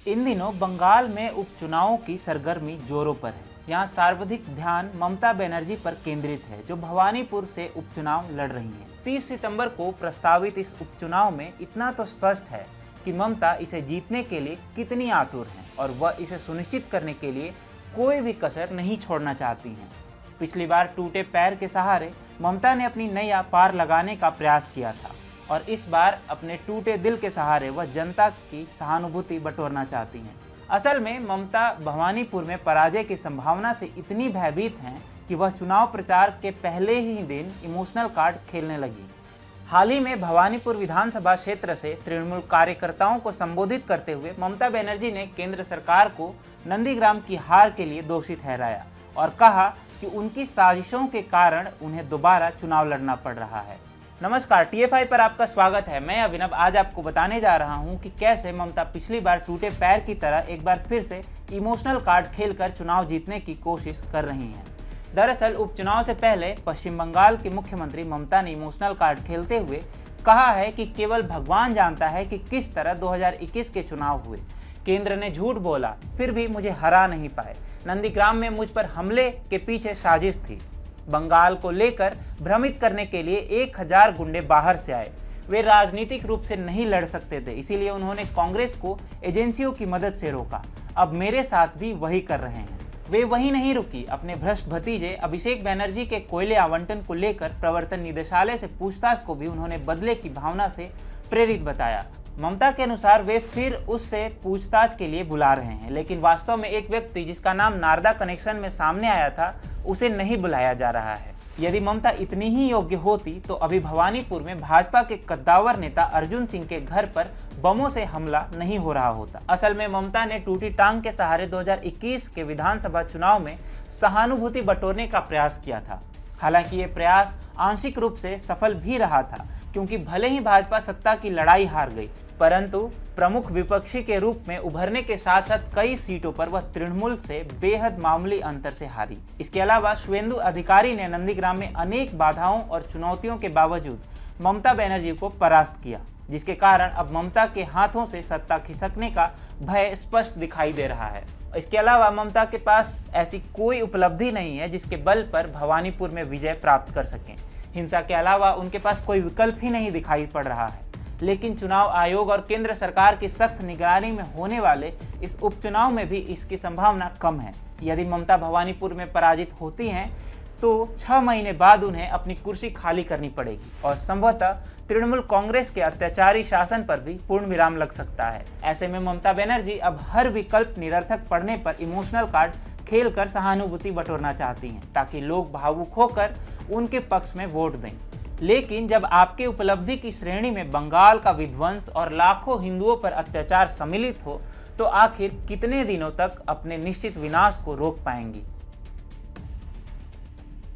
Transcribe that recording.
इन दिनों बंगाल में उपचुनावों की सरगर्मी जोरों पर है। यहाँ सर्वाधिक ध्यान ममता बनर्जी पर केंद्रित है, जो भवानीपुर से उपचुनाव लड़ रही हैं। 30 सितंबर को प्रस्तावित इस उपचुनाव में इतना तो स्पष्ट है कि ममता इसे जीतने के लिए कितनी आतुर हैं और वह इसे सुनिश्चित करने के लिए कोई भी कसर नहीं छोड़ना चाहती हैं। पिछली बार टूटे पैर के सहारे ममता ने अपनी नैया पार लगाने का प्रयास किया था और इस बार अपने टूटे दिल के सहारे वह जनता की सहानुभूति बटोरना चाहती हैं। असल में ममता भवानीपुर में पराजय की संभावना से इतनी भयभीत हैं कि वह चुनाव प्रचार के पहले ही दिन इमोशनल कार्ड खेलने लगी। हाल ही में भवानीपुर विधानसभा क्षेत्र से तृणमूल कार्यकर्ताओं को संबोधित करते हुए ममता बनर्जी ने केंद्र सरकार को नंदीग्राम की हार के लिए दोषी ठहराया और कहा कि उनकी साजिशों के कारण उन्हें दोबारा चुनाव लड़ना पड़ रहा है। नमस्कार, TFI पर आपका स्वागत है। मैं अभिनव आज आपको बताने जा रहा हूं कि कैसे ममता पिछली बार टूटे पैर की तरह एक बार फिर से इमोशनल कार्ड खेलकर चुनाव जीतने की कोशिश कर रही हैं। दरअसल उपचुनाव से पहले पश्चिम बंगाल की मुख्यमंत्री ममता ने इमोशनल कार्ड खेलते हुए कहा है कि केवल भगवान जानता है कि किस तरह 2021 के चुनाव हुए। केंद्र ने झूठ बोला फिर भी मुझे हरा नहीं पाए। नंदीग्राम में मुझ पर हमले के पीछे साजिश थी। बंगाल को लेकर भ्रमित करने के लिए 1000 गुंडे बाहर से आए। वे राजनीतिक रूप से नहीं लड़ सकते थे, इसीलिए उन्होंने कांग्रेस को एजेंसियों की मदद से रोका। अब मेरे साथ भी वही कर रहे हैं। वे वही नहीं रुकी, अपने भ्रष्ट भतीजे अभिषेक बनर्जी के कोयले आवंटन को लेकर प्रवर्तन निदेशालय से पूछताछ को भी उन्होंने बदले की भावना से प्रेरित बताया। ममता के अनुसार वे फिर उससे पूछताछ के लिए बुला रहे हैं, लेकिन वास्तव में एक व्यक्ति जिसका नाम नारदा कनेक्शन में सामने आया था उसे नहीं बुलाया जा रहा है। यदि ममता इतनी ही योग्य होती तो अभी भवानीपुर में भाजपा के कद्दावर नेता अर्जुन सिंह के घर पर बमों से हमला नहीं हो रहा होता। असल में ममता ने टूटी टांग के सहारे 2021 के विधानसभा चुनाव में सहानुभूति बटोरने का प्रयास किया था। हालांकि ये प्रयास आंशिक रूप से सफल भी रहा था, क्योंकि भले ही भाजपा सत्ता की लड़ाई हार गई, परंतु प्रमुख विपक्षी के रूप में उभरने के साथ साथ कई सीटों पर वह तृणमूल से बेहद मामूली अंतर से हारी। इसके अलावा शुवेंदु अधिकारी ने नंदीग्राम में अनेक बाधाओं और चुनौतियों के बावजूद ममता बनर्जी को परास्त किया, जिसके कारण अब ममता के हाथों से सत्ता खिसकने का भय स्पष्ट दिखाई दे रहा है। इसके अलावा ममता के पास ऐसी कोई उपलब्धि नहीं है जिसके बल पर भवानीपुर में विजय प्राप्त कर सकें। हिंसा के अलावा उनके पास कोई विकल्प ही नहीं दिखाई पड़ रहा है। लेकिन चुनाव आयोग और केंद्र सरकार की सख्त निगरानी में होने वाले इस उपचुनाव में भी इसकी संभावना कम है। यदि ममता भवानीपुर में पराजित होती हैं तो 6 महीने बाद उन्हें अपनी कुर्सी खाली करनी पड़ेगी और संभवतः तृणमूल कांग्रेस के अत्याचारी शासन पर भी पूर्ण विराम लग सकता है। ऐसे में ममता बनर्जी अब हर विकल्प निरर्थक पड़ने पर इमोशनल कार्ड खेलकर सहानुभूति बटोरना चाहती हैं, ताकि लोग भावुक होकर उनके पक्ष में वोट दें। लेकिन जब आपके उपलब्धि की श्रेणी में बंगाल का विध्वंस और लाखों हिंदुओं पर अत्याचार सम्मिलित हो, तो आखिर कितने दिनों तक अपने निश्चित विनाश को रोक पाएंगी।